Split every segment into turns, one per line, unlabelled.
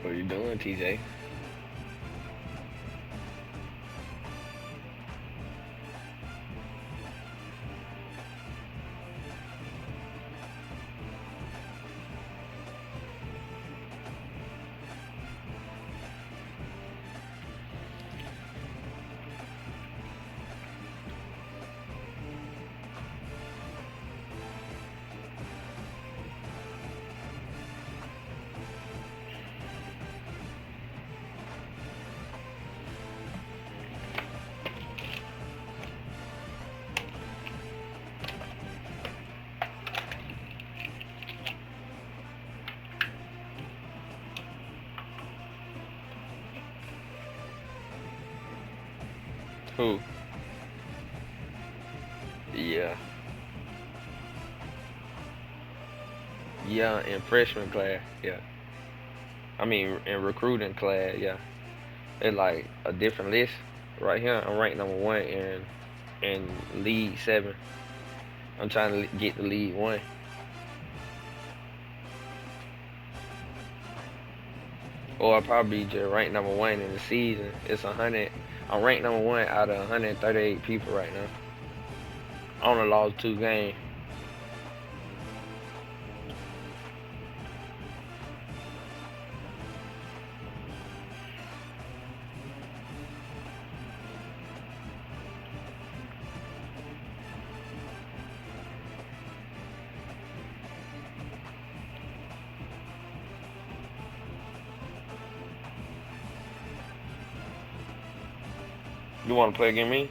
What you doing, TJ? Who? Yeah. Yeah, in freshman class, yeah. I mean, in recruiting class, yeah. It's like a different list. Right here, I'm ranked number one in league seven. I'm trying to get the league one. Or I'll probably just ranked number one in the season. It's 100. I'm ranked number one out of 138 people right now. I only lost two games. You want to play against me?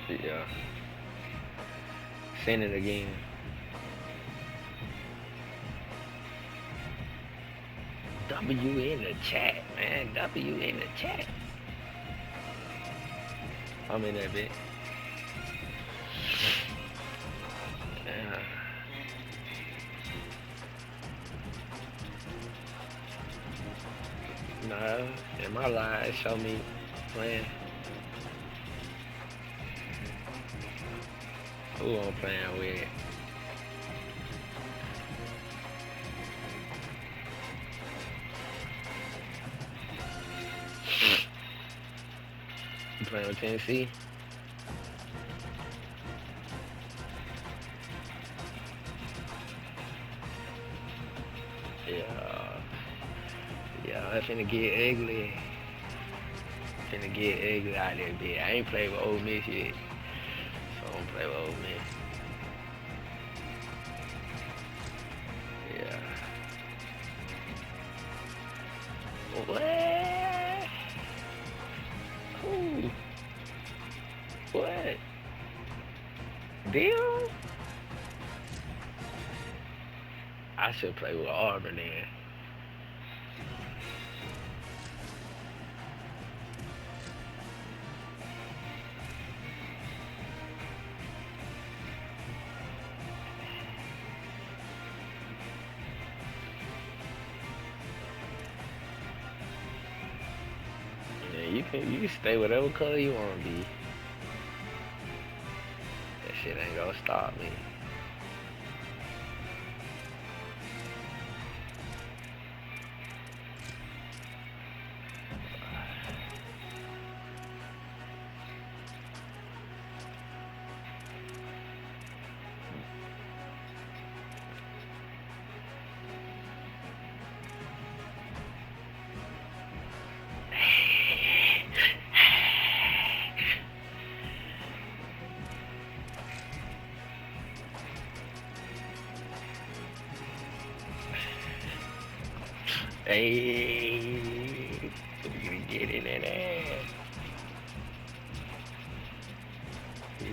Yeah. Send it again. W in the chat, man. W in the chat. I'm in that bit. Yeah. No, in my life, show me playing. Who I'm playing with? You playing with Tennessee? Yeah. Yeah, it's finna get ugly. Finna get ugly out there, bitch. I ain't played with Ole Miss yet, so I'm gonna play with Ole Miss. Yeah. What? Who? What? Bill? I should play with Auburn then. you can stay whatever color you want to be. That shit ain't gonna stop me. Hey, we get in that ass. Yeah.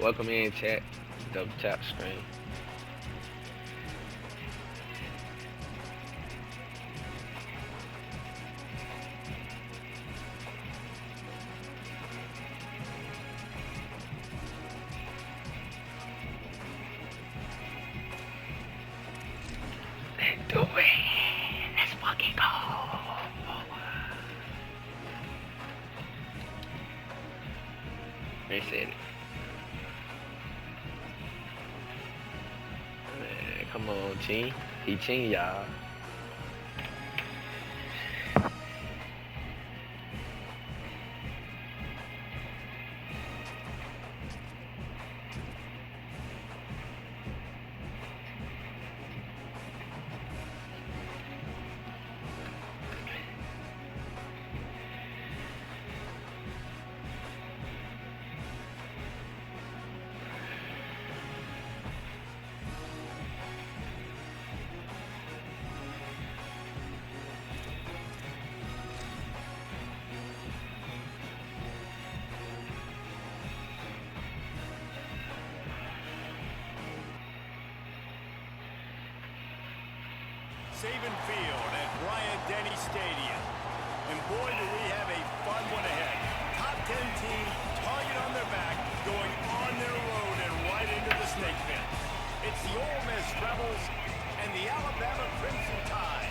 Welcome in, chat. Double tap screen. Let's do it. Let's fucking go. They said it. Man, come on, team. He team y'all.
Saban Field at Bryant-Denny Stadium. And boy, do we have a fun one ahead. Top 10 team, target on their back, going on their road and right into the snake pit. It's the Ole Miss Rebels and the Alabama Crimson Tide.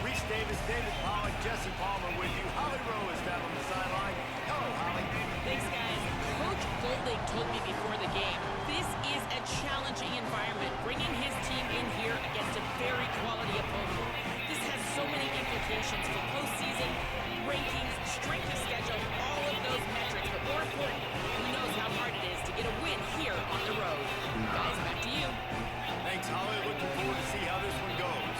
Reese Davis, David Pollock, Jesse Palmer with you. Holly Rowe is down on the sideline. Hello, Holly.
Thanks, guys. Coach Golding told me before the game, this is a challenging environment, bringing his team in here against a very quality opponent. This has so many implications for postseason, rankings, strength of schedule, all of those metrics. But more important, he knows how hard it is to get a win here on the road. Guys, back to you.
Thanks, Holly. Looking forward to see how this one goes.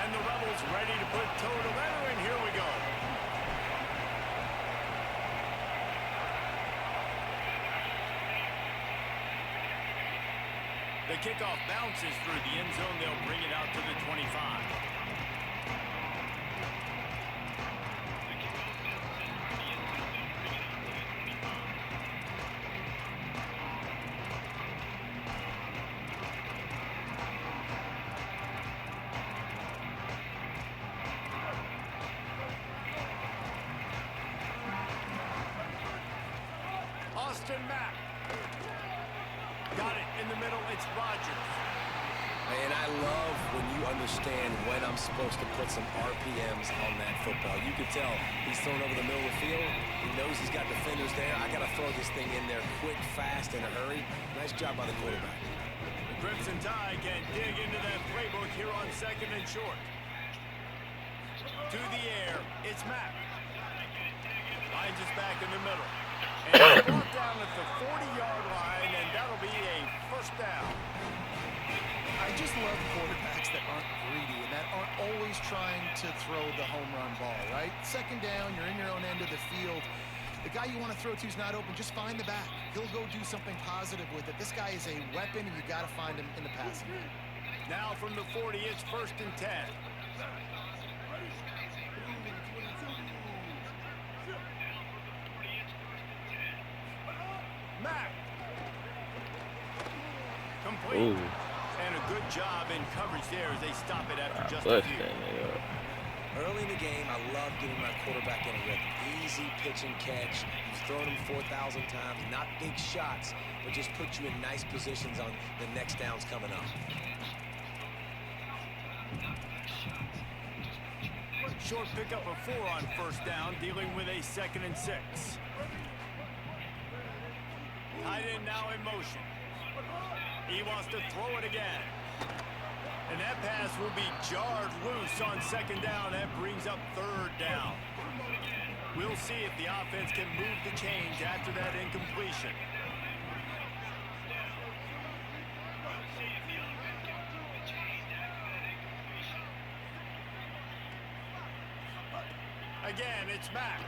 And the Rebels ready to put toe to leather, and here we go. The kickoff bounces through the end zone. They'll bring it out to the 25. Austin Mack. Got it in the middle. It's Rodgers.
Man, I love when you understand when I'm supposed to put some RPMs on that football. You can tell he's thrown over the middle of the field. He knows he's got defenders there. I got to throw this thing in there quick, fast, in a hurry. Nice job by the quarterback.
The Crimson Tide can dig into that playbook here on 2nd and short. To the air, it's Mack. Lines us back in the middle. And it's brought down at the 40-yard line, and that'll be a first down.
I just love quarterbacks that aren't greedy and that aren't always trying to throw the home run ball, right? 2nd down, you're in your own end of the field. The guy you want to throw to is not open. Just find the back. He'll go do something positive with it. This guy is a weapon, and you got to find him in the passing game.
Now from the 40, it's 1st and 10. Mack. Complete.
Ooh.
And a good job in coverage there as they stop it after just a
Bust
few.
that nigga up.
Early in the game, I love getting my quarterback in a rhythm. Easy pitch and catch. You've thrown him 4,000 times. Not big shots, but just put you in nice positions on the next downs coming up.
Short pickup of 4 on first down, dealing with a 2nd and 6. Tight end now in motion. He wants to throw it again. And that pass will be jarred loose on 2nd down. That brings up 3rd down. We'll see if the offense can move the change after that incompletion. Again, it's Mack.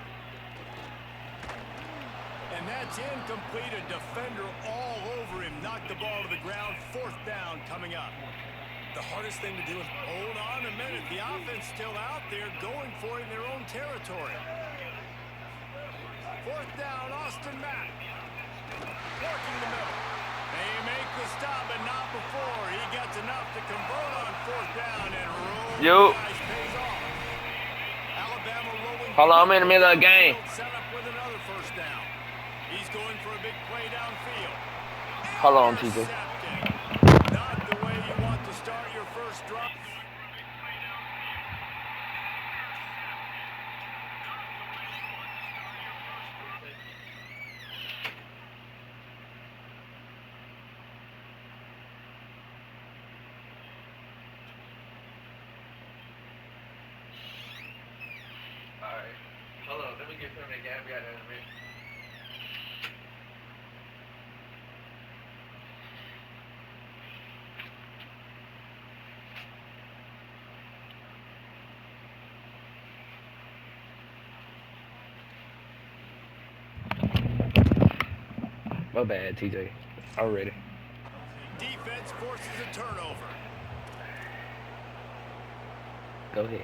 And that's incomplete. A defender all over him. Knocked the ball to the ground. 4th down coming up.
The hardest thing to do is
hold on a minute. The offense still out there going for it in their own territory. 4th down, Austin Mack. Working the middle. They make the stop, but not before. He gets enough to convert on 4th down and roll. Guys pays off. Alabama rolling.
Hold on, I'm in the middle of the game.
Set up with another 1st down. He's going for a big play downfield.
Hold on, TJ.
Not the way you want to start your first drive.
Alright. Hold on, let me get some of that guy. We got that in a minute. My bad, TJ. Already.
Defense forces a turnover.
Go ahead.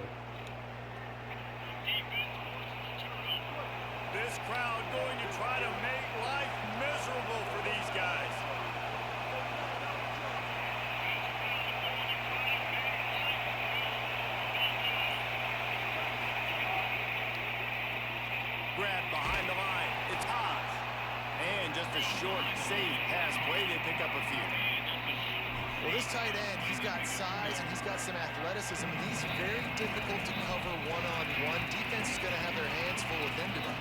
This crowd going to try to make life miserable for these guys. Grab behind the line. It's Haas. And just a short, safe pass play. They pick up a few.
Well, this tight end, he's got size and he's got some athleticism. He's very difficult to cover one-on-one. Defense is going to have their hands full with him today.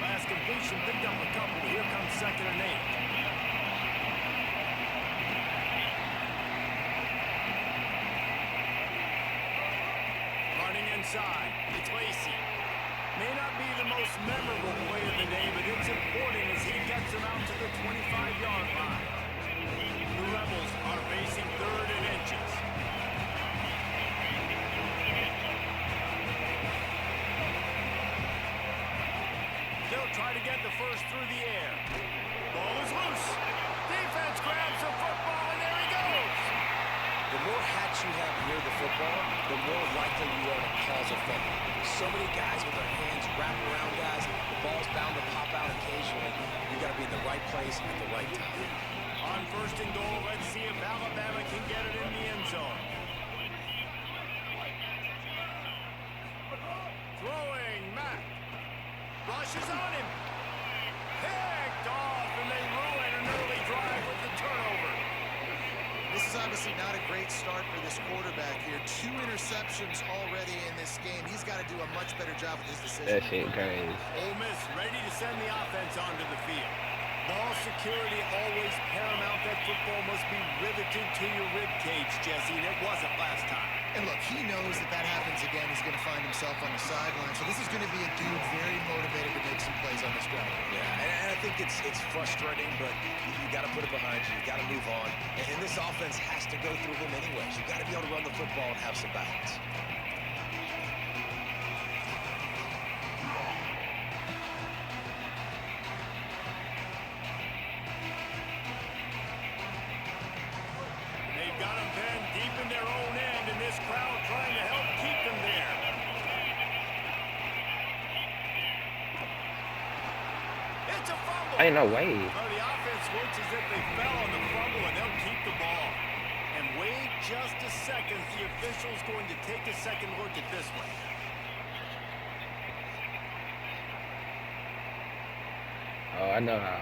Last completion picked up a couple. Here comes 2nd and 8. Running inside. It's Lacey. May not be the most memorable play of the day, but it's important as he gets them out to the 25-yard line. The Rebels are facing 3rd and inches. They'll try to get the first through the air. Ball is loose. Defense grabs the football, and there he goes.
the more hats you have near the football, the more likely you are to cause a fumble. There's so many guys with their hands wrapped around guys. The ball's bound to pop out occasionally. You got to be in the right place at the right time.
On 1st and goal, let's see if Alabama can get it in the end zone. Throwing, Mack. Rushes on him. Picked off, and they ruin an early drive with the turnover.
This is obviously not a great start for this quarterback here. 2 interceptions already in this game. He's got to do a much better job with his decision.
That shit crazy.
Ole Miss ready to send the offense onto the field. Ball security always paramount. That football must be riveted to your rib cage, Jesse, and it wasn't last time.
And look, he knows that that happens again. He's going to find himself on the sideline. So this is going to be a dude very motivated to make some plays on this drive.
Yeah, and I think it's frustrating, but you got to put it behind you. You got to move on. And this offense has to go through him anyways. You got to be able to run the football and have some balance.
They've got them pinned deep in their own end, and this crowd trying to help keep them there. It's a fumble.
Ain't no way.
Well, the offense looks as if they fell on the fumble, and they'll keep the ball. And Wade just a second, the official's going to take a second look at this one.
Oh, I know how.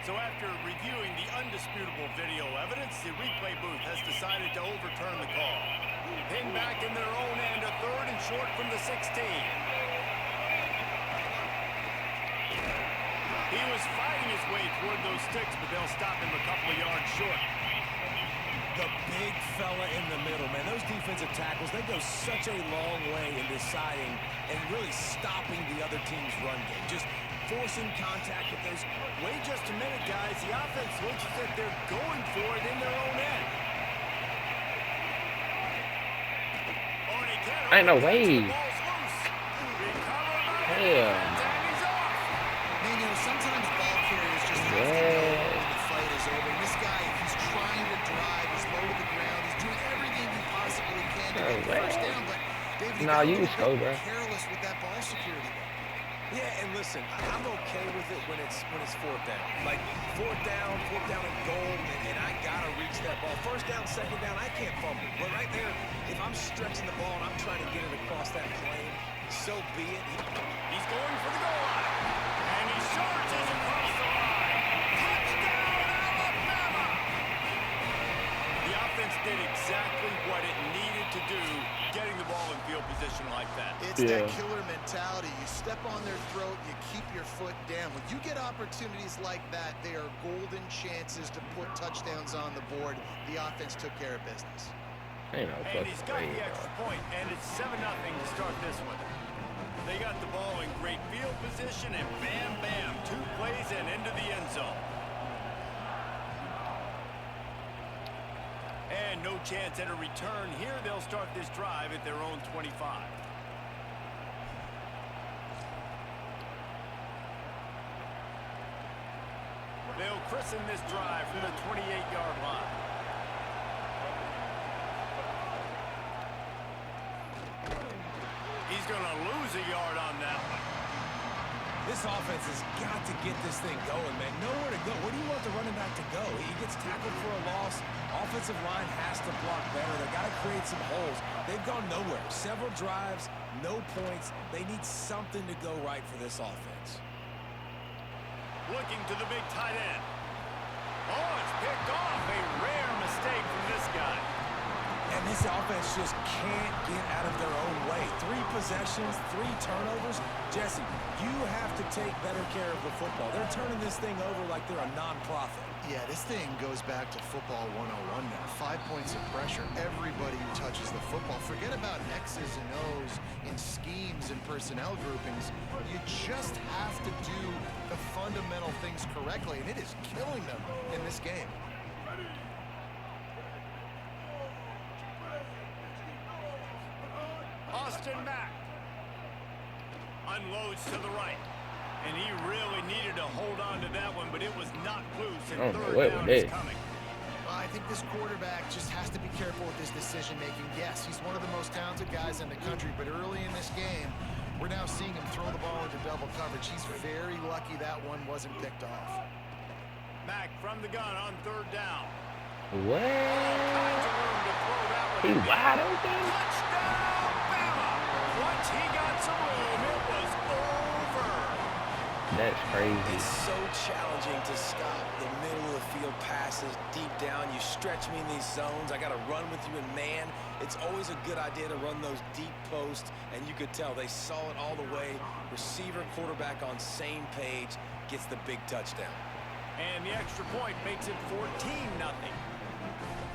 So after reviewing the undisputable video evidence, the replay booth has decided to overturn the call. Pinned back in their own end, a third and short from the 16. He was fighting his way toward those sticks, but they'll stop him a couple of yards short.
The big fella in the middle, man. Those defensive tackles, they go such a long way in deciding and really stopping the other team's run game. Just forcing contact with those.
Wait just a minute, guys. The offense looks as if they're going for it in their own end.
Ain't no way. Hell.
Man, you know, sometimes ball carriers just have to know when the fight is over. And this guy, he's trying to drive. He's low to the ground. He's doing everything he possibly can to get the first down. But David,
Nah, you was go, bro.
Careless with that ball security.
Yeah, and listen, I'm okay with it when it's fourth down. Like, fourth down and goal, and I gotta reach that ball. First down, second down, I can't fumble. But right there, if I'm stretching the ball and I'm trying to get it across that plane, so be it.
He's going for the goal line. And he charges across the line. Touchdown, Alabama! The offense did exactly what it needed to do, getting the ball in field position like that.
It's that killer mentality. You step on their throat, you keep your foot down. When you get opportunities like that, they are golden chances to put touchdowns on the board. The offense took care of business.
Ain't no
And he's got
fucking way,
the extra point, and it's 7-0 to start this one. They got the ball in great field position, and bam, bam, 2 plays and into the end zone. And no chance at a return here. They'll start this drive at their own 25. They'll christen this drive from the 28-yard line. He's going to lose a yard on that one.
This offense has got to get this thing going, man. Nowhere to go. Where do you want the running back to go? He gets tackled for a loss. Offensive line has to block better. They've got to create some holes. They've gone nowhere. Several drives, no points. They need something to go right for this offense.
Looking to the big tight end. Oh, it's picked off. A rare mistake from this guy.
And this offense just can't get out of their own way. 3 possessions, 3 turnovers. Jesse, you have to take better care of the football. They're turning this thing over like they're a non-profit.
Yeah, this thing goes back to football 101 now. 5 points of pressure. Everybody who touches the football. Forget about X's and O's in schemes and personnel groupings. You just have to do the fundamental things correctly, and it is killing them in this game.
Austin Mack unloads to the right. And he really needed to hold on to that one, but it was not loose, and third down is coming.
I think this quarterback just has to be careful with his decision-making. Yes, he's one of the most talented guys in the country, but early in this game, we're now seeing him throw the ball into double coverage. He's very lucky that one wasn't picked off.
Mack from the gun on third down.
What? He wide open.
Touchdown, Bama! Once he got some room, it was over.
That's crazy.
It's so challenging to stop the middle of the field passes deep down. You stretch me in these zones. I got to run with you in man. It's always a good idea to run those deep posts, and you could tell they saw it all the way. Receiver, quarterback on same page, gets the big touchdown.
And the extra point makes it 14-0.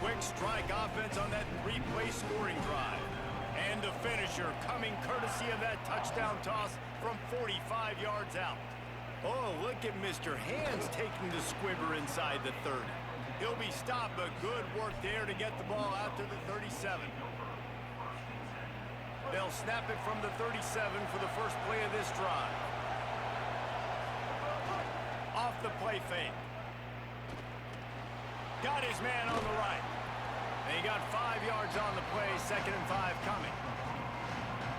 Quick strike offense on that 3-play scoring drive. And the finisher coming courtesy of that touchdown toss from 45 yards out. Oh, look at Mr. Hands taking the squibber inside the 30. He'll be stopped, but good work there to get the ball out to the 37. They'll snap it from the 37 for the first play of this drive. Off the play fake. Got his man on the right. And he got 5 yards on the play, 2nd and 5 coming.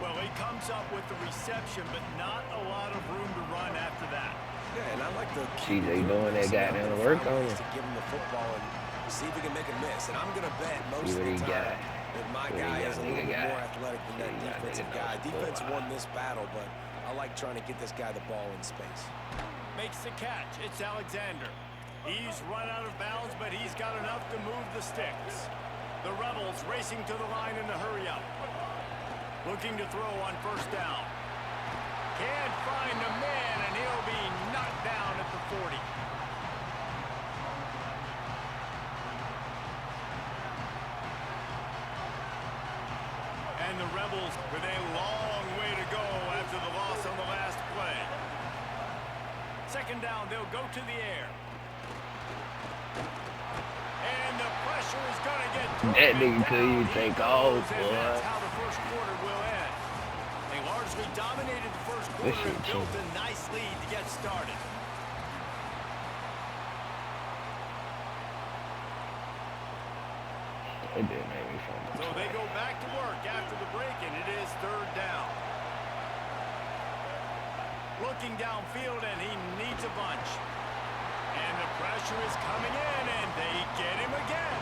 Well, he comes up with the reception, but not a lot of room to run after that.
Yeah, and I like the
CJ doing that goddamn work on him.
to give him the football and See if he can make a miss. And I'm going to bet
See
most of
what
the
he
time
got.
that my
See what
guy
he got,
is a little
nigga
bit
got.
more athletic than that
He got
defensive
nigga
guy.
no
Defense
score.
won this battle, but I like trying to get this guy the ball in space.
Makes the catch. It's Alexander. He's run out of bounds, but he's got enough to move the sticks. The Rebels racing to the line in the hurry-up. Looking to throw on first down. Can't find the man, and he'll be knocked down at the 40. And the Rebels with a long way to go after the loss on the last play. Second down, they'll go to the air. And the pressure is going to get
That nigga
down.
couldn't even
He
take
goes,
off,
and
boy.
that's how the first quarter will end. They largely dominated the first
This
quarter
shit
and built
cheap.
a nice lead to get started.
It didn't make me fun.
So they go back to work after the break, and it is third down. Looking downfield, and he needs a bunch. And the pressure is coming in, and they get him again.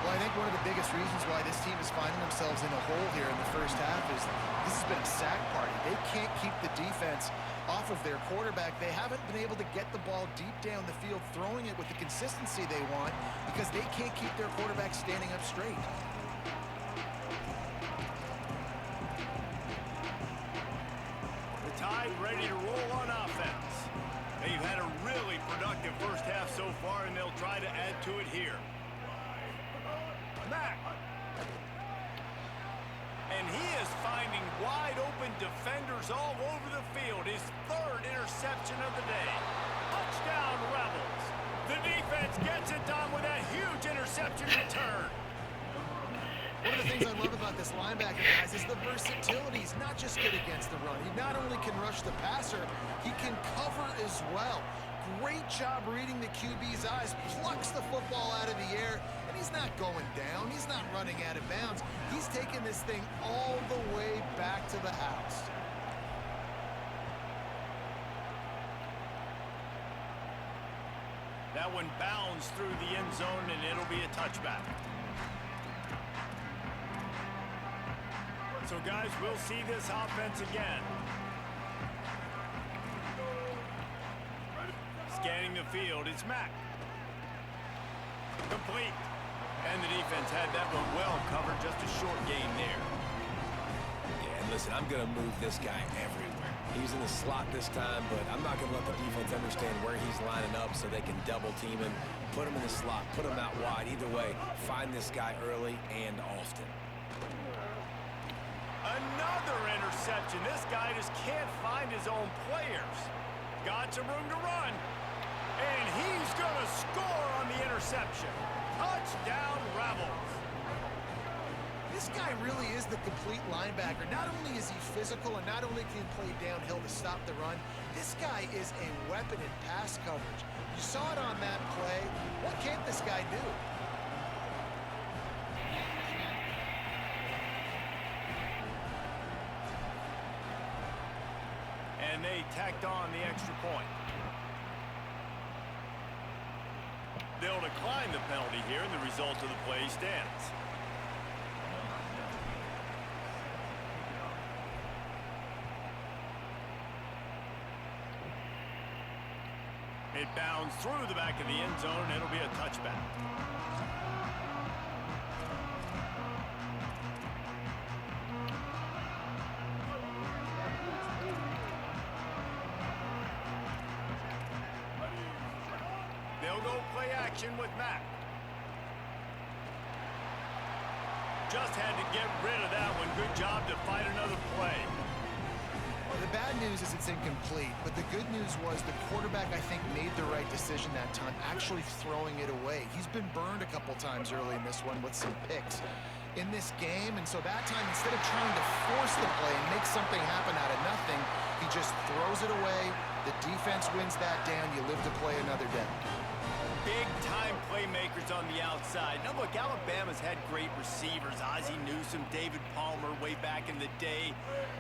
Well, I think one of the biggest reasons why this team is finding themselves in a hole here in the first half is this has been a sack party. They can't keep the defense off of their quarterback. They haven't been able to get the ball deep down the field, throwing it with the consistency they want because they can't keep their quarterback standing up straight.
The Tide ready to roll on offense. They've had a really productive first half so far, and they'll try to add to it here. Mack. And he is finding wide-open defenders all over the field. His third interception of the day. Touchdown, Rebels. The defense gets it done with a huge interception return.
One of the things I love about this linebacker, guys, is the versatility. He's not just good against the run. He not only can rush the passer, he can cover as well. Great job reading the QB's eyes, plucks the football out of the air, and he's not going down. He's not running out of bounds. He's taking this thing all the way back to the house.
That one bounds through the end zone, and it'll be a touchback. So, guys, we'll see this offense again. Scanning the field, it's Mack. Complete. And the defense had that one well covered, just a short gain there.
Yeah, and listen, I'm going to move this guy everywhere. He's in the slot this time, but I'm not going to let the defense understand where he's lining up so they can double team him, put him in the slot, put him out wide. Either way, find this guy early and often.
Another interception. This guy just can't find his own players. Got some room to run. And he's going to score on the interception. Touchdown, Rebels.
This guy really is the complete linebacker. Not only is he physical and not only can he play downhill to stop the run, this guy is a weapon in pass coverage. You saw it on that play. What can't this guy do?
And they tacked on the extra point. They'll decline the penalty here, and the result of the play stands. It bounds through the back of the end zone, and it'll be a touchback. They'll go play action with Mack. Just had to get rid of that one. Good job to fight another play.
Well, the bad news is it's incomplete, but the good news was the quarterback, I think, made the right decision that time, actually throwing it away. He's been burned a couple times early in this one with some picks in this game, and so that time, instead of trying to force the play and make something happen out of nothing, he just throws it away. The defense wins that down. You live to play another day.
Big-time playmakers on the outside. Now, look, Alabama's had great receivers. Ozzie Newsome, David Palmer way back in the day.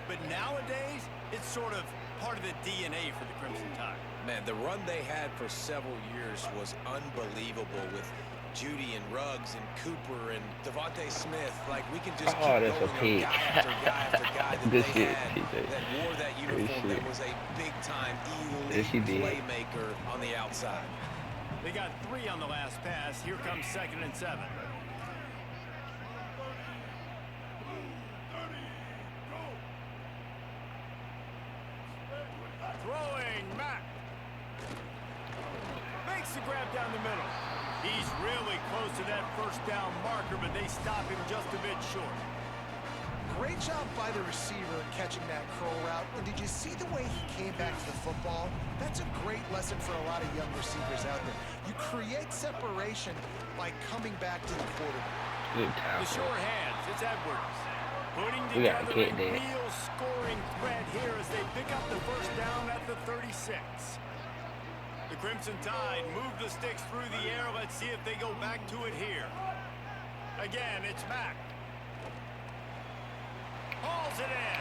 But nowadays, it's sort of part of the DNA for the Crimson Tide.
Man, the run they had for several years was unbelievable with Judy and Ruggs and Cooper and Devontae Smith. Like, we can just keep
Oh, that's a
going on
pick.
guy after guy after guy that
Good
they
shit,
had
TJ.
that wore that
Good
uniform
shit.
that was a big-time
Yes,
elite
he did.
playmaker on the outside.
They got 3 on the last pass. Here comes 2nd and 7. Throwing Mack. Makes the grab down the middle. He's really close to that first down marker, but they stop him just a bit short.
Great job by the receiver catching that curl route. And did you see the way he came back to the football? That's a great lesson for a lot of young receivers out there. You create separation by coming back to the quarterback.
Good
The
tackle.
sure hands, it's Edwards. Putting
We gotta
together
kick
a
that.
real scoring threat here as they pick up the first down at the 36. The Crimson Tide move the sticks through the air. Let's see if they go back to it here. Again, it's Mack. Hauls it in.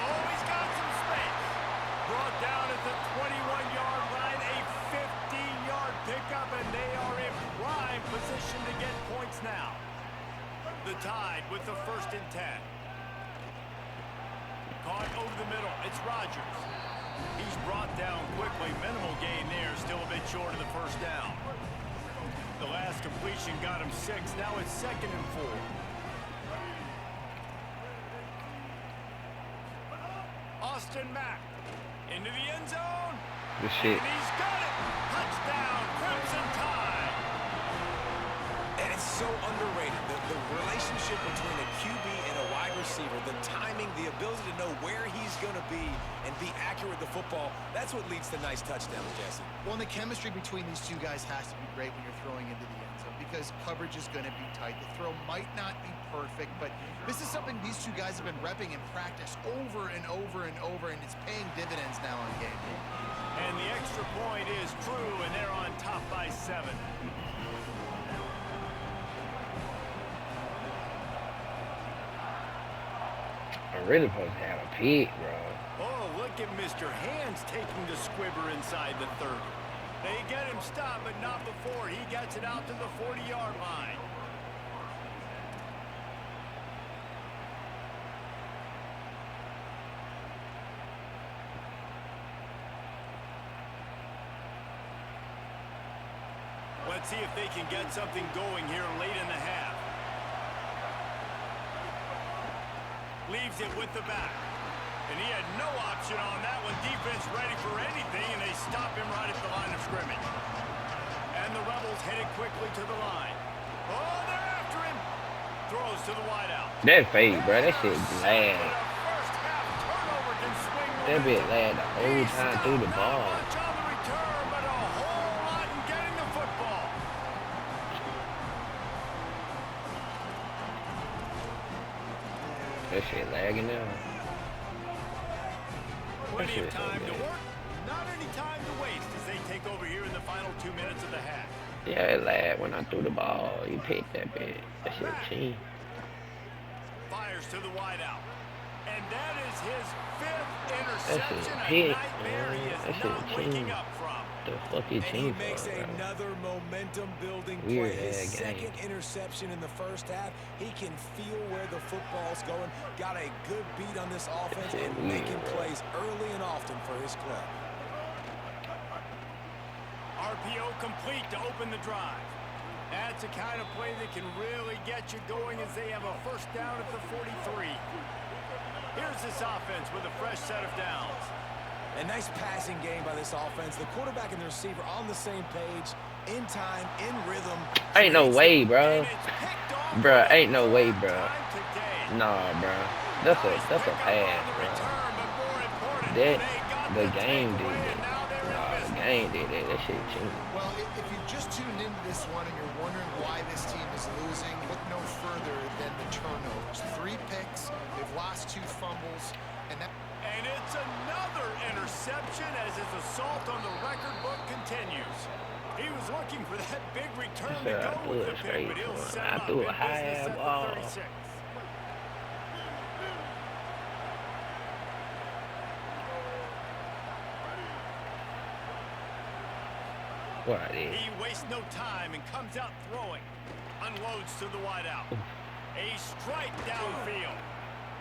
Oh, he's got some space. Brought down at the 21-yard line. A 15-yard pickup, and they are in prime position to get points now. The Tide with the 1st and 10. Caught over the middle. It's Rodgers. He's brought down quickly. Minimal gain there. Still a bit short of the first down. The last completion got him 6. Now it's 2nd and 4. Austin Mack into the end zone.
Good shit.
And he's got it. Touchdown, Crimson Tide.
And it's so underrated. The relationship between a QB and a wide receiver, the timing, the ability to know where he's going to be and be accurate with the football, that's what leads to nice touchdowns, Jesse.
Well, and the chemistry between these two guys has to be great when you're throwing into the end zone because coverage is going to be tight. The throw might not be perfect, but this is something these two guys have been repping in practice over and over and over, and it's paying dividends now on game day.
And the extra point is true, and they're on top by 7.
I'm really supposed to have a pick, bro.
Oh, look at Mr. Hands taking the squibber inside the 30. They get him stopped, but not before he gets it out to the 40-yard line. Let's see if they can get something going here late in the half. Leaves it with the back. And he had no option on that one. Defense ready for anything, and they stop him right at the line of scrimmage. And the Rebels headed quickly to the line. Oh, they're after him. Throws to the wideout.
That fade, bro. That shit glad.
But a first-half turnover can swing
That bit
momentum.
lad the whole time through the ball.
Not much on the return, but a whole lot in getting the football.
That shit lagging now.
Plenty
shit
of
is so
time to
good.
work, not any time to waste as they take over here in the final 2 minutes of the half.
Yeah, it lag when I threw the ball. You picked that bit. That shit cheap.
Fires to the wideout. And that is his 5th
That
interception.
shit
A
pick,
nightmare he
man.
is
That
not
shit
waking
cheap.
up from.
The fuck you
And he
cheap
makes
for, bro?
another momentum-building
Weird
play. His
ass game.
second interception in the first half. He can feel where the football's going. Got a good beat on this offense
shit
and
weird,
making
bro.
plays early and often for his club.
RPO complete to open the drive. That's the kind of play that can really get you going as they have a first down at the 43. Here's this offense with a fresh set of downs.
A nice passing game by this offense. The quarterback and the receiver on the same page, in time, in rhythm.
Ain't no way, bro.
And it's picked off
Bruh,
for the
ain't no way,
third
bro.
time today.
Nah, bro. That's a
Nice pickup
pass,
on the
bro.
return, but more important,
That
they got
the
the
game did
takeaway,
that.
and now they're in
Nah, the
business.
game did that. That shit cheap.
Well, if you just tuned into this one and you're wondering why this team is losing, look no further than the turnovers. 3 picks, they've lost 2 fumbles, and that...
And it's another interception as his assault on the record book continues. He was looking for that big return to
Sure, I
go
threw
with
it
the pick,
straight
but he'll
to him.
set
I
him up
threw a
in
high
business
ass
at the
ball.
36.
What is?
He wastes no time and comes out throwing. Unloads to the wideout. A strike downfield.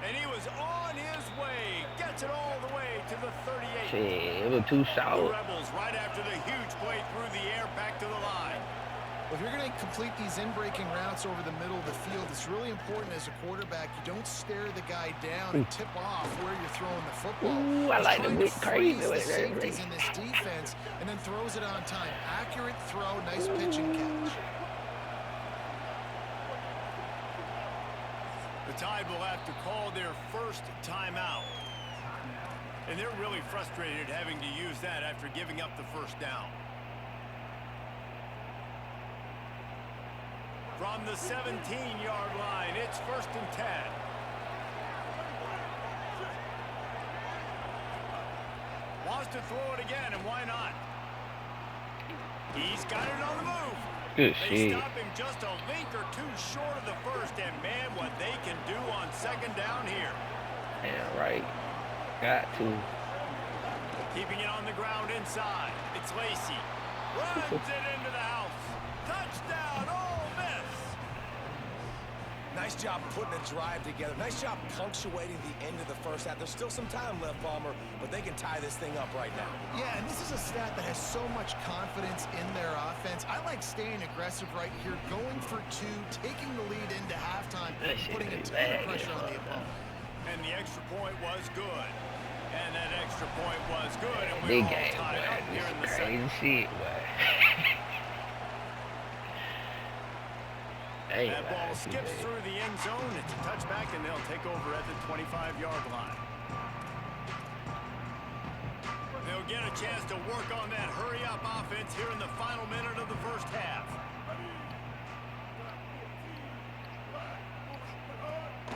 And he was on his way. Gets it all the way to the 38.
Shit, it was too
The
short.
Rebels right after the huge play through the air back to the line.
Well, if you're going to complete these in-breaking routes over the middle of the field, it's really important as a quarterback you don't stare the guy down and tip off where you're throwing the football.
Ooh, I
He's
like the
trying
bit
to
crazy
freeze the
with that.
safeties in this defense and then throws it on time. Accurate throw, nice pitch and catch.
The Tide will have to call their first timeout. And they're really frustrated having to use that after giving up the first down. From the 17-yard line, it's 1st and 10. Wants to throw it again, and why not? He's got it on the move.
Good
They
shit.
stop him just a link or two short of the first, and man, what they can do on 2nd down here.
Yeah, right. Got to.
Keeping it on the ground inside. It's Lacey. Runs it into the house. Touchdown, Ole Miss.
Nice job putting a drive together. Nice job punctuating the end of the first half. There's still some time left, Palmer, but they can tie this thing up right now.
Yeah, and this is a stat that has so much confidence in their offense. I like staying aggressive right here, going for two, taking the lead into halftime, putting a ton of pressure on the opponent.
And the extra point was good. And that extra point was good. And
Big
we're all
game,
tied up
boy.
here in the
This
second.
crazy shit, boy. Hey,
That ball
man,
skips through the end zone. It's a touchback, and they'll take over at the 25-yard line. They'll get a chance to work on that hurry-up offense here in the final minute of the first half.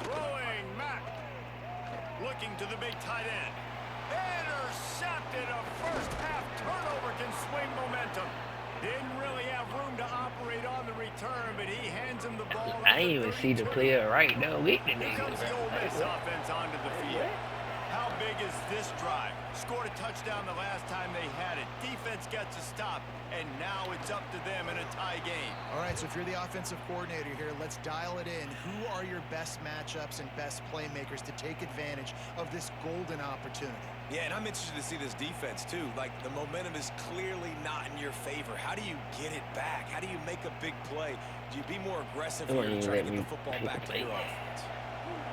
Throwing Mack. Looking to the big tight end. Intercepted. A first half turnover can swing momentum. Didn't really have room to operate on the return, but he hands him the ball.
I ain't even see the player right now with the
Here
nigga.
comes the Ole Miss offense onto the field. How big is this drive? Scored a touchdown the last time they had it. Defense gets a stop, and now it's up to them in a tie game.
All right, so if you're the offensive coordinator here, let's dial it in. Who are your best matchups and best playmakers to take advantage of this golden opportunity?
Yeah, and I'm interested to see this defense, too. Like, the momentum is clearly not in your favor. How do you get it back? How do you make a big play? Do you be more aggressive here to try to get the football back to your offense?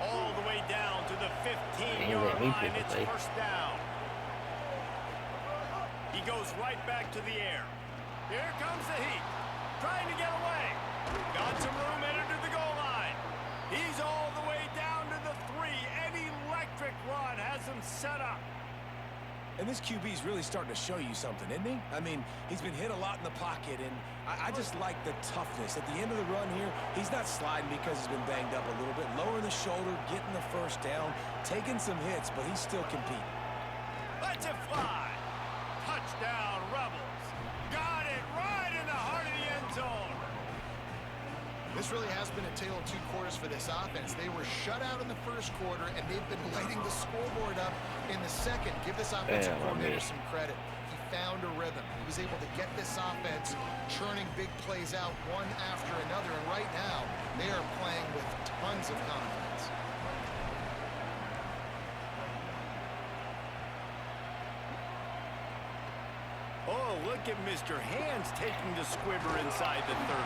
All the way down to the 15-yard
me
line.
pick a
It's
play.
first down. He goes right back to the air. Here comes the heat. Trying to get away. Got some room, entered to the goal line. He's all the way down to the 3. An electric run has him set up.
And this QB's really starting to show you something, isn't he? I mean, he's been hit a lot in the pocket, and I just like the toughness. At the end of the run here, he's not sliding because he's been banged up a little bit. Lowering the shoulder, getting the first down, taking some hits, but he's still competing.
Lets it fly. Touchdown, Rebels. Got it right in the heart of the end zone.
This really has been a tale of two quarters for this offense. They were shut out in the first quarter, and they've been lighting the scoreboard up in the second. Give this offensive coordinator some credit. He found a rhythm. He was able to get this offense churning big plays out one after another, and right now they are playing with tons of confidence.
Oh, look at Mr. Hands taking the squibber inside the 30.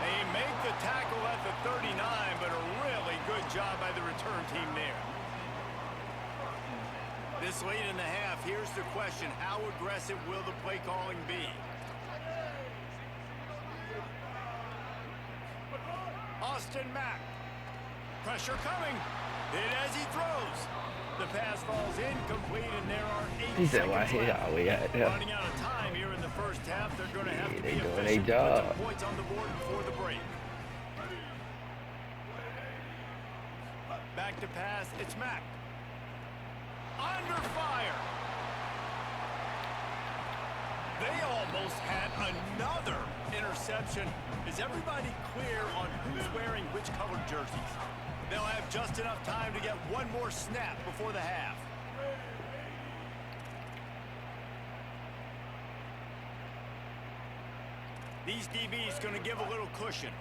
They make the tackle at the 39, but a really good job by the return team there. This late in the half, here's the question. How aggressive will the play calling be? Austin Mack. Pressure coming. Hit as he throws. The pass falls incomplete, and there are 8
He said, "Why
seconds
he
left.
always got there?"
Running out of time here in the first half. They're going to have to
They
be
doing their
efficient to put
job.
some points on the board before the break. Back to pass. It's Mack. Under fire. They almost had another interception. Is everybody clear on who's wearing which colored jerseys? They'll have just enough time to get one more snap before the half. These DBs going to give a little cushion.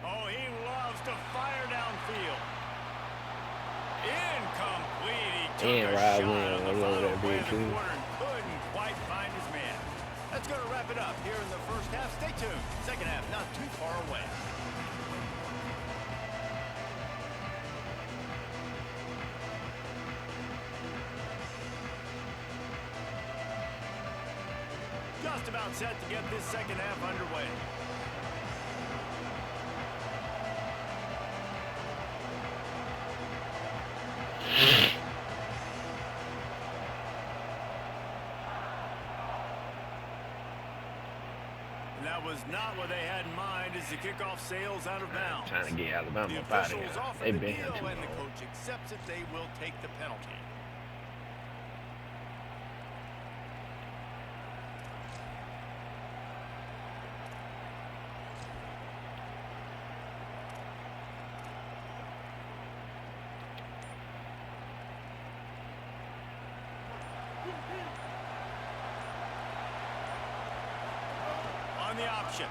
Oh, he loves to fire downfield. Incomplete. He took
And
a
Rod
shot
Win
on the
was over
final
that
play
big
of the
too.
quarter and couldn't quite find his man. That's going to wrap it up here in the first half. Stay tuned. Second half not too far away. Just about set to get this second half underway. And that was not what they had in mind as the kickoff sails out of bounds.
Trying to get Alabama
The
up out of
officials
here.
offer
They
the
been here
deal,
too
and the
long.
coach accepts it. They will take the penalty. On the option.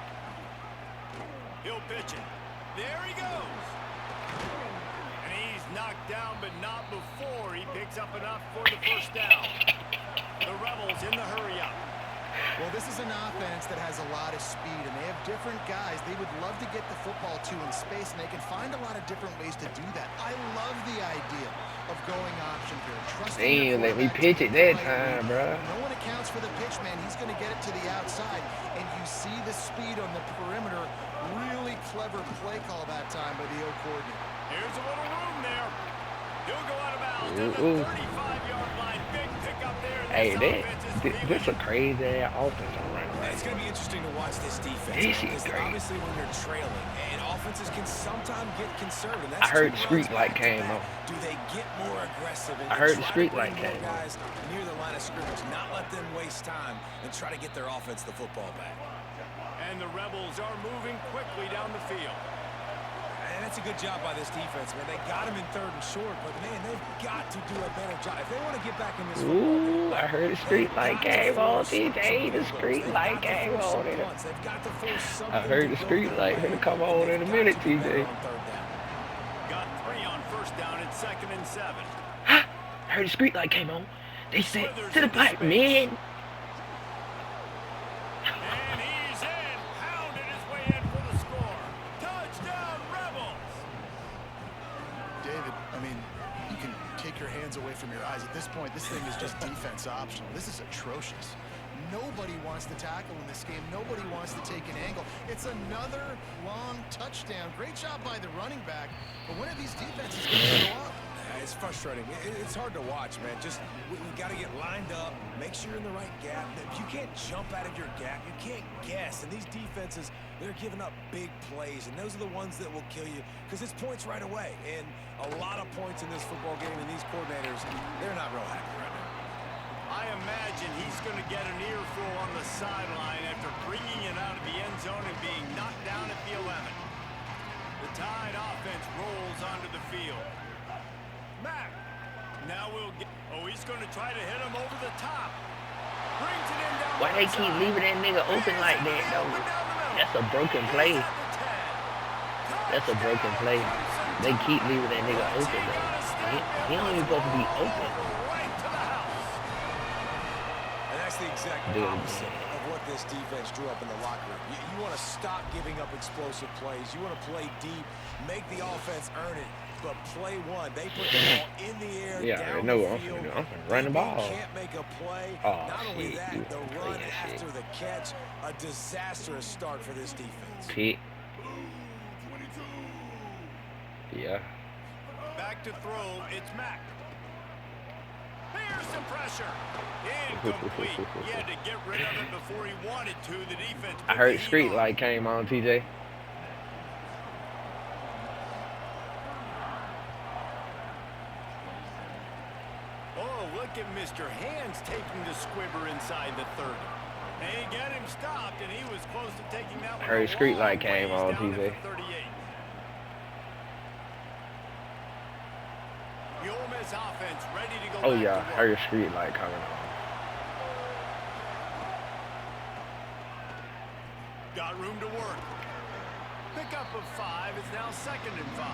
He'll pitch it. There he goes. And he's knocked down, but not before he picks up enough for the first down. The Rebels in the hurry up.
Well, this is an offense that has a lot of speed, and they have different guys they would love to get the football to in space, and they can find a lot of different ways to do that. I love the idea of going option here. Trusting
They
your
ain't let me
quarterback to
pitch
get
it
the
that
right
time,
read.
bro.
When no one accounts for the pitch, man, he's going to get it to the outside, and you see the speed on the perimeter. Really clever play call that time by the O coordinator.
Here's a little room there. He'll go out of bounds at the
Ooh.
35-yard line. Big pickup there.
Hey, this a
Feeling
crazy ass offense I'm running right
It's going to be interesting to watch this defense.
This
man,
is
because
great.
obviously when you're trailing, and offenses can sometimes get conservative. And
I
that's
heard
two
the street
runs
light
back to
came
back.
on.
Do they get more aggressive and
I heard the
try
street
to bring
light
more
came on.
guys near the line of scrimmage, not let them waste time and try to get their offense the football back?
And the Rebels are moving quickly down the field.
And that's a good job by this defense, man. They got him in 3rd and short, but man, they've got to do a better job. If they want to get back in this football game,
Ooh, I heard the street light came on, TJ. The street light came on.
They've got to force something.
I heard the street light gonna come on in a minute, TJ.
Got 3 on first down at 2nd and 7.
I heard the street light came on. They said
Slithers
to the
into
pipe,
space.
man.
And he's in. Pounded his way in for the score. Touchdown, Rebels.
David, I mean, you can take your hands away from your eyes. At this point, this thing is just defense optional. This is atrocious. Nobody wants to tackle in this game. Nobody wants to take an angle. It's another long touchdown. Great job by the running back. But when are these defenses going to show up?
It's frustrating. It's hard to watch, man. Just we got to get lined up, make sure you're in the right gap. If you can't jump out of your gap, you can't guess. And these defenses, they're giving up big plays, and those are the ones that will kill you because it's points right away. And a lot of points in this football game, and these coordinators, they're not real happy right now.
I imagine he's going to get an earful on the sideline after bringing it out of the end zone and being knocked down at the 11. The Tide offense rolls onto the field. Mack. Now we'll get... Oh, he's going to try to hit him over the top. Brings it in down.
Why they keep leaving that nigga open like that, though? That's a broken play. That's a broken play. They keep leaving that nigga open, though. He don't even supposed to be open.
Right to the house.
And that's the exact
Dude.
opposite of what this defense drew up in the locker room. You want to stop giving up explosive plays. You want to play deep, make the offense earn it. But play one, they put the ball in the air,
Yeah, I
down
know.
the
I'm
field.
finna run the ball.
Can't make a play.
Oh,
Not only
shit,
that,
you
the
play
run
that
after
shit.
the catch, a disastrous start for this defense.
Pick. Yeah.
Back to throw, it's Mack. Here's some pressure. Incomplete. He had to get rid of it before he wanted to. The defense.
I heard the street light came on, TJ.
Oh, look at Mr. Hands taking the squibber inside the 30. They get him stopped, and he was close to taking that one.
Heard
a
street
long
light came
ways
on,
down at
TJ.
the 38. The Ole Miss offense ready to go
Oh
back
yeah,
to
I
work.
heard the street light coming on.
room to work. Pickup of 5 is now 2nd and 5.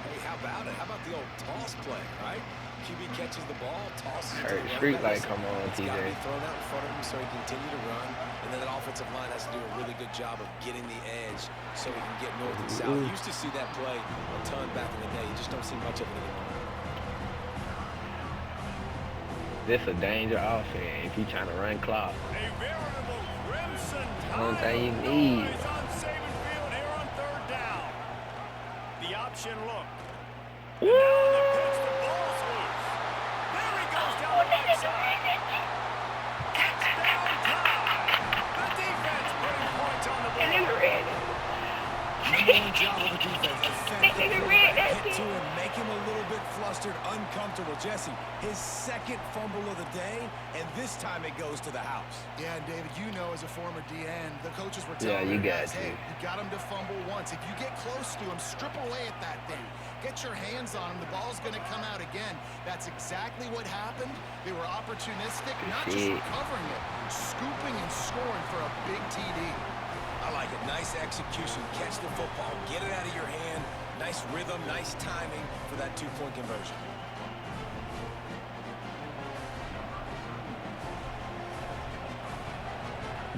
Hey, how about it? How about the old toss play, right? QB catches the ball, tosses it to the running
Street
back.
light, come on,
It's got to
TJ.
be thrown out in front of him so he can continue to run. And then that offensive line has to do a really good job of getting the edge so he can get north and south. You used to see that play a ton back in the day. You just don't see much of it anymore.
This a danger offense if you trying to run clock.
A veritable crimson
Only
tide
thing you
of
need.
noise on Saban Field here on 3rd down. The option look. And now on the pitch, the ball's loose. There he goes down the right side. Touchdown time. The defense putting points on the board.
Number one job of the defense. Affect the quarterback, get to him, make him a little bit flustered, uncomfortable. Jesse, his 2nd fumble of the day, and this time it goes to the house. Yeah, and David, you know as a former DN, the coaches were telling
you
their guys,
got
hey, you got him to fumble once. If you get close to him, strip away at that thing. Get your hands on him. The ball's going to come out again. That's exactly what happened. They were opportunistic, not just recovering it, scooping and scoring for a big TD.
I like it. Nice execution. Catch the football. Get it out of your hand. Nice rhythm. Nice timing for that 2-point conversion.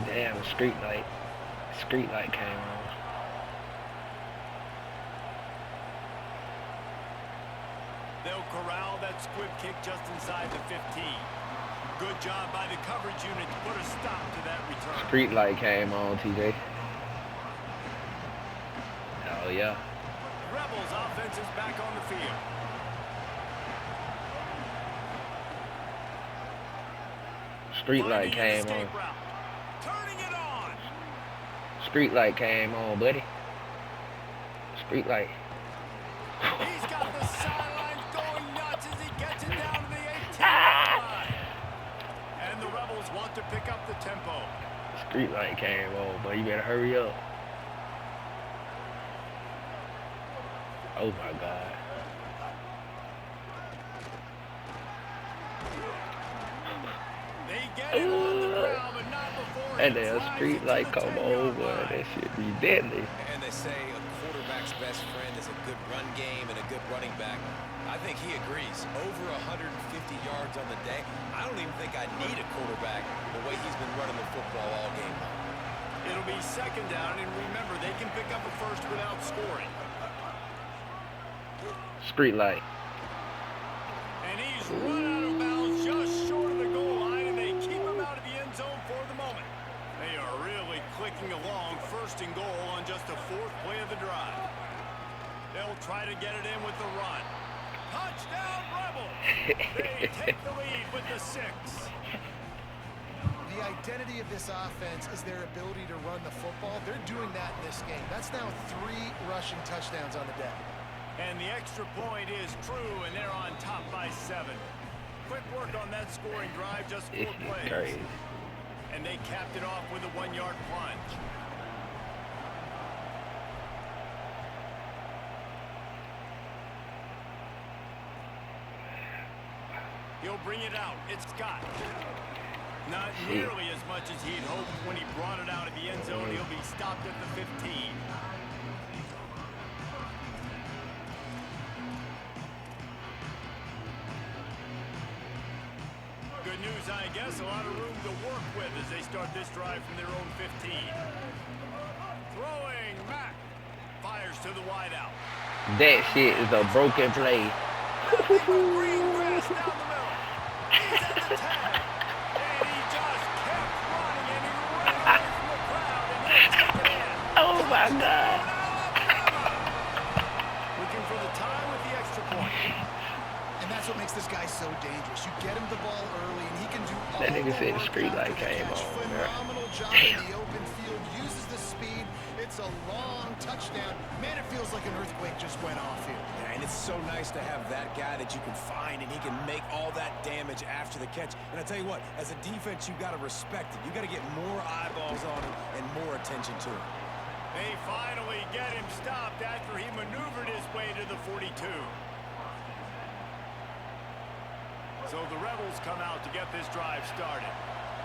Damn, street light. Street light came on.
They'll corral that squib kick just inside the 15. Good job by the coverage unit to put a stop to that return.
Street light came on, TJ. Oh yeah.
Rebels offense is back on the field.
Street light came on.
Route. Turning it on.
Street light came on, buddy. Street light.
He's got the sidelines going nuts as he gets it down to the 18-yard line. And the Rebels want to pick up the tempo.
Street light came on, but you better hurry up. Oh my God.
They get him on the ground, but not before
And
he
then
flies
street
into
light
the
come
10-yard
over,
line.
that shit be deadly.
And they say a quarterback's best friend is a good run game and a good running back. I think he agrees. Over 150 yards on the day. I don't even think I need a quarterback the way he's been running the football all game long.
It'll be 2nd down, and remember, they can pick up a first without scoring.
Street light.
And he's run out of bounds just short of the goal line, and they keep him out of the end zone for the moment. They are really clicking along, 1st and goal on just the 4th play of the drive. They'll try to get it in with the run. Touchdown, Rebels! They take the lead with the 6.
The identity of this offense is their ability to run the football. They're doing that in this game. That's now 3 rushing touchdowns on the day.
And the extra point is true, and they're on top by 7. Quick work on that scoring drive, just 4
This is
plays.
crazy.
And they capped it off with a 1-yard plunge. He'll bring it out. It's Scott. Not nearly as much as he'd hoped when he brought it out of the end zone. He'll be stopped at the 15. Good news, I guess. A lot of room to work with as they start this drive from their own 15. Throwing Mack. Fires to the wideout.
That shit is a broken play.
Green grass down the middle. He's at the 10. And he just kept running, and he ran away from the crowd, and they'll take it in.
Oh my God.
Looking for the tie with the extra point.
And that's what makes this guy so dangerous. You get him the ball early, and he can do all
That nigga
the
said
work
street
after
light
the
came
catch.
on, man.
Phenomenal job in the open field. Uses the speed. It's a long touchdown. Man, it feels like an earthquake just went off here.
And it's so nice to have that guy that you can find, and he can make all that damage after the catch. And I tell you what, as a defense, you've got to respect it. You've got to get more eyeballs on him and more attention to him.
They finally get him stopped after he maneuvered his way to the 42. So the Rebels come out to get this drive started.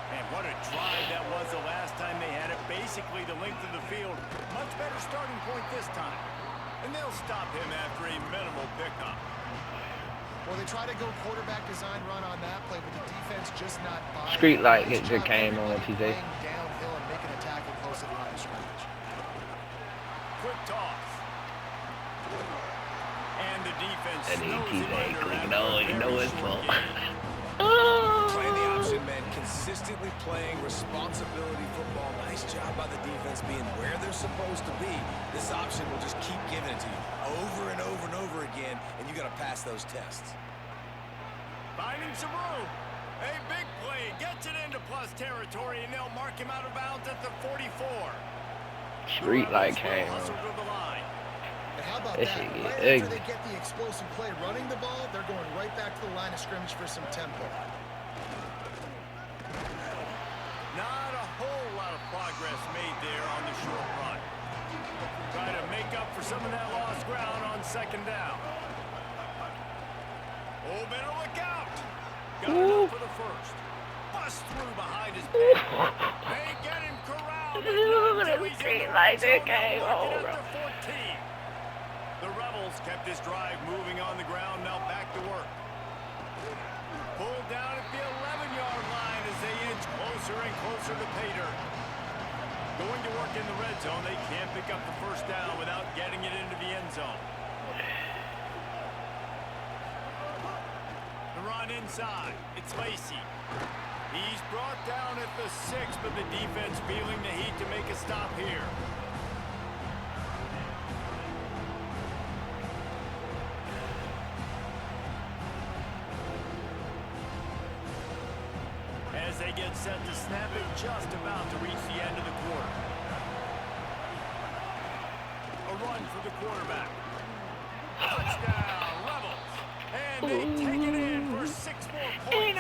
And what a drive that was the last time they had it. Basically the length of the field. Much better starting point this time. And they'll stop him after a minimal pickup.
Well, they try to go quarterback design run on that play, but the defense just not buying.
Street light
Nice
just
job
came on
everybody
TJ.
playing downhill and making a tackle close to the line of scrimmage.
Quick toss. And the defense
That
snows
TJ
him under
clicking
after a
on. You know
very
it's
short
for.
game.
Playing the option, man, consistently playing responsibility football. Nice job by the defense being where they're supposed to be. This option will just keep giving it to you over and over and over again, and you got to pass those tests.
Finding some room. A big play gets it into plus territory, and they'll mark him out of bounds at the 44.
Street light came on.
Hustle to the line.
And how about
That
that?
shit get
Right
ugly.
after they get the explosive play running the ball, they're going right back to the line of scrimmage for some tempo.
Not a whole lot of progress made there on the short run. Trying to make up for some of that lost ground on second down. Oh, better look out. Got enough for the first. Bust through behind his back. They get him corralled.
Look at him street light that came on.
The Rebels kept this drive moving on the ground. Now back to work. Pulled down at the 11-yard line as they inch closer and closer to pay dirt. Going to work in the red zone. They can't pick up the first down without getting it into the end zone. The run inside. It's Lacey. He's brought down at the 6, but the defense feeling the heat to make a stop here. As they get set to snap it, just about to reach the end of the quarter. A run for the quarterback. Touchdown, Rebels. And they take it in for 6 more points.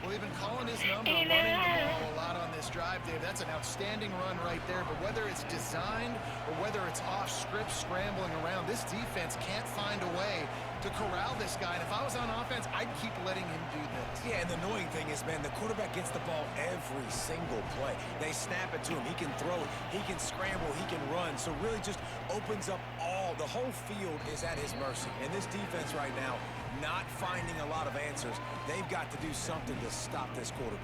Well, they've been calling his number, running the ball a lot on this drive, Dave. That's an outstanding run right there. But whether it's designed or whether it's off script, scrambling around, this defense can't find a way to corral this guy. And if I was on offense, I'd keep letting him do this.
Yeah, and the annoying thing is, man, the quarterback gets the ball every single play. They snap it to him. He can throw it. He can scramble. He can run. So really just opens up the whole field is at his mercy. And this defense right now, not finding a lot of answers. They've got to do something to stop this quarterback.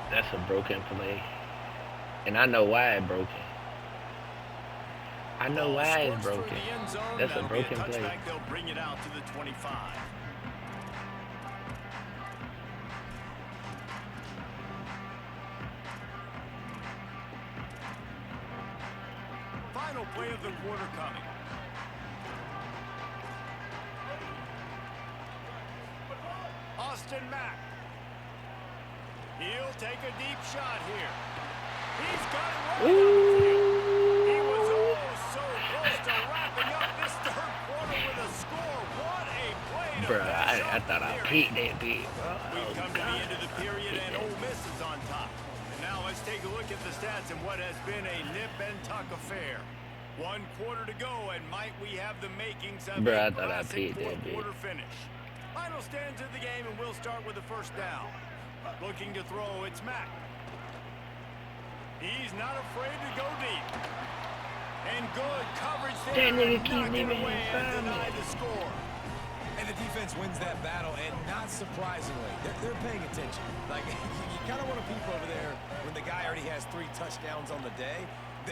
That's a broken play. And I know why it's broken. I know why it's broken. That's a broken play.
They'll bring it out to the 25. Final play of the quarter coming. Austin Mack. He'll take a deep shot here. He's got it right on the field. He was so close to wrapping up this third quarter with a score. What a play to
Bruh,
finish
I
off
thought
the
I
period.
peeked that bit.
We've come to the end of the period, and
Peeked
Ole Miss is on top. And now let's take a look at the stats in what has been a nip and tuck affair. 1 quarter to go, and might we have the makings of
Bruh, I
a
thought I
classic
peeked that
fourth
bit.
quarter finish. Final stands of the game, and we'll start with the first down. Looking to throw, it's Mack. He's not afraid to go deep. And good coverage there.
That nigga keep
Knocked it
leaving
away
him
and
from
denied
me.
the score.
And the defense wins that battle, and not surprisingly, they're paying attention. Like, you kind of want to peep over there when the guy already has 3 touchdowns on the day.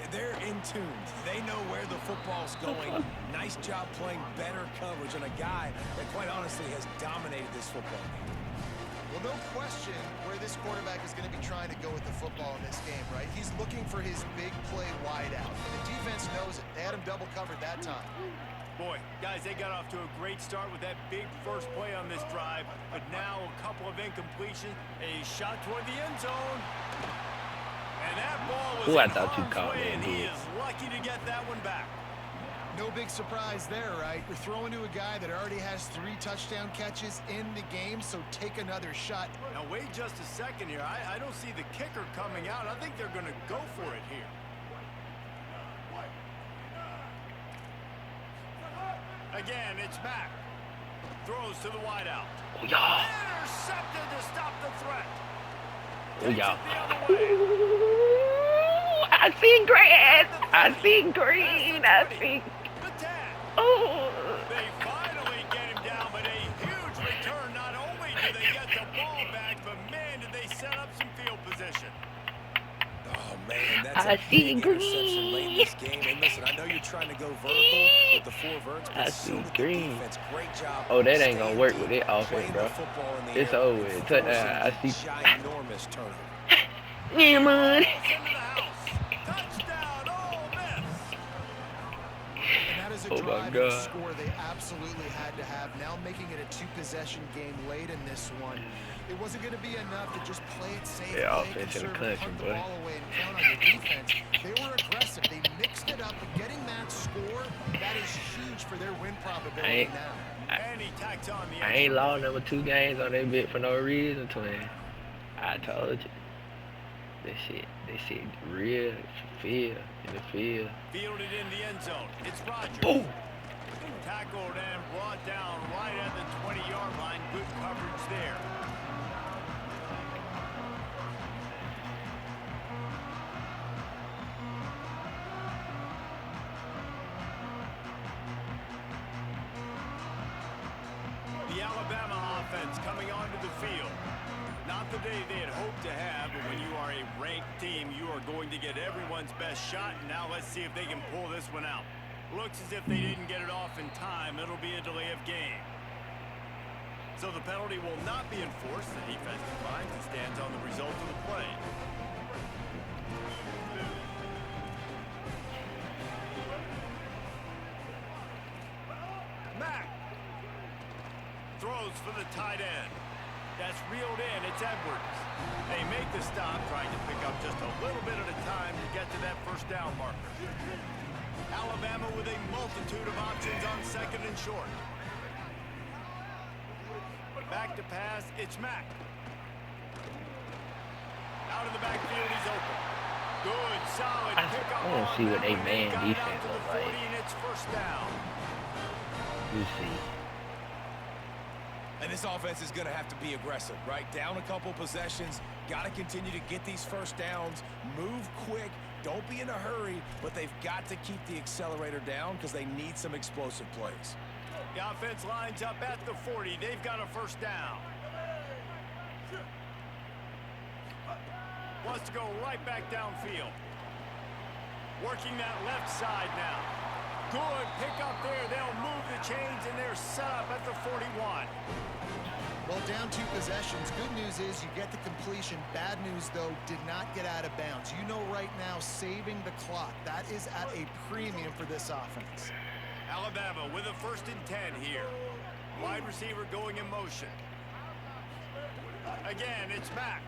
They're in tune. They know where the football's going. Nice job playing better coverage on a guy that, quite honestly, has dominated this football game.
Well, no question where this quarterback is going to be trying to go with the football in this game, right? He's looking for his big play wide out. And the defense knows it. They had him double covered that time.
Boy, guys, they got off to a great start with that big first play on this drive, but now a couple of incompletions, a shot toward the end zone, and that ball was
Ooh, I
in
thought you
harm's
caught
way,
that,
and he
dude.
is lucky to get that one back.
No big surprise there, right? You're throwing to a guy that already has 3 touchdown catches in the game, so take another shot.
Now, wait just a second here. I don't see the kicker coming out. I think they're going to go for it here. Again, it's Mack. Throws to the wideout.
Oh, yeah.
Intercepted to stop the threat.
Oh,
Takes
yeah.
it the other way.
Ooh, I see green.
The 30.
I see
Past
green.
the
I
20.
see.
The 10.
Oh.
They finally get him down, but a huge return. Not only do they get the ball back, but man, did they set up some field position.
Oh, man, that's
I
a
see
big interception late in
green.
this game. And listen, I know you're trying to go vertical with the 4 verts,
I
but so
see
did the
green.
defense. Great job
Oh, that ain't gonna
staying
work with
deep,
that offense,
playing
bro.
the football in the
It's
air,
over
and
with.
forcing
I
the
see.
ginormous turnover.
Yeah, man.
Balls into the house. Touchdown, Ole Miss.
And that is a
Oh my
drive and a
God.
score they absolutely had to have. Now making it a 2-possession game late in this one. It wasn't going to be enough to just play it safe,
Yeah,
play it
offense in the
conservative,
country,
punt the
boy.
ball away, and count on your defense. They were aggressive. They mixed it up, and getting that score, that is huge for their win probability now.
And he tacks on the
I
extra
ain't lost
point.
number 2 games on that bit for no reason, twin. I told you. This shit real feel in the field.
Fielded in the end zone. It's Rodgers.
Boom.
Tackled and brought down right at the 20-yard line. Good coverage there. The Alabama offense coming onto the field. Not the day they had hoped to have, but when you are a ranked team, you are going to get everyone's best shot. And now let's see if they can pull this one out. Looks as if they didn't get it off in time. It'll be a delay of game. So the penalty will not be enforced. The defense declines and stands on the result of the play. Mack throws for the tight end. That's reeled in. It's Edwards. They make the stop, trying to pick up just a little bit at a time to get to that first down marker. Alabama with a multitude of options on second and short. Back to pass, it's Mack. Out of the backfield, he's open. Good, solid pickup.
I want to see what they man
got it out
defense
to the
look
40,
like.
and it's first down.
You see.
And this offense is going to have to be aggressive, right? Down a couple possessions, got to continue to get these first downs, move quick, don't be in a hurry, but they've got to keep the accelerator down because they need some explosive plays.
The offense lines up at the 40. They've got a first down. Wants to go right back downfield. Working that left side now. Good pickup there. They'll move the chains, and they're set up at the 41.
Well, down 2 possessions. Good news is you get the completion. Bad news, though, did not get out of bounds. You know right now, saving the clock. That is at a premium for this offense.
Alabama with a 1st and 10 here. Wide receiver going in motion. Again, it's Mack.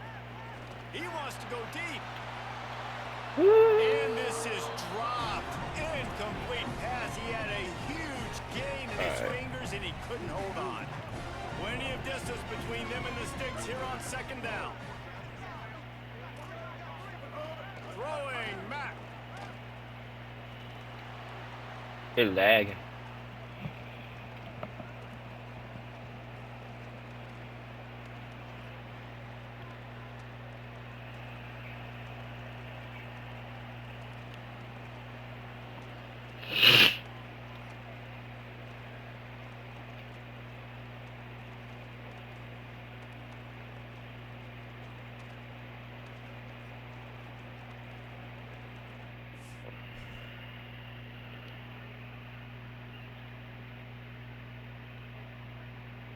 He wants to go deep. And this is dropped. Incomplete pass. He had a huge gain in his fingers, and he couldn't hold on. Plenty of distance between them and the sticks here on second down. Throwing Mack.
It's lagging.